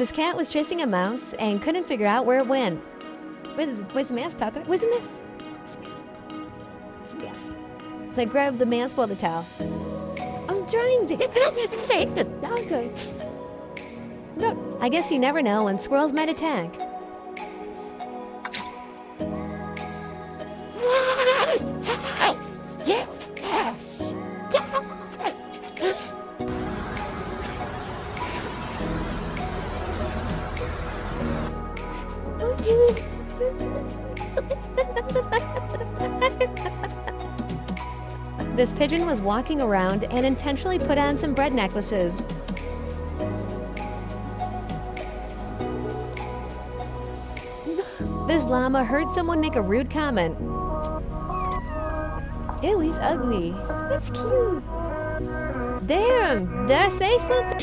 This cat was chasing a mouse and couldn't figure out where it went. Where's the mouse, Tucker? Where's the mouse? Where's the mouse? Where's the mouse? So I grabbed the mouse by the tail. I'm trying to take the dog. No, I guess you never know when squirrels might attack. This pigeon was walking around and intentionally put on some bread necklaces. This llama heard someone make a rude comment. Ew, he's ugly. That's cute. Damn, did I say something?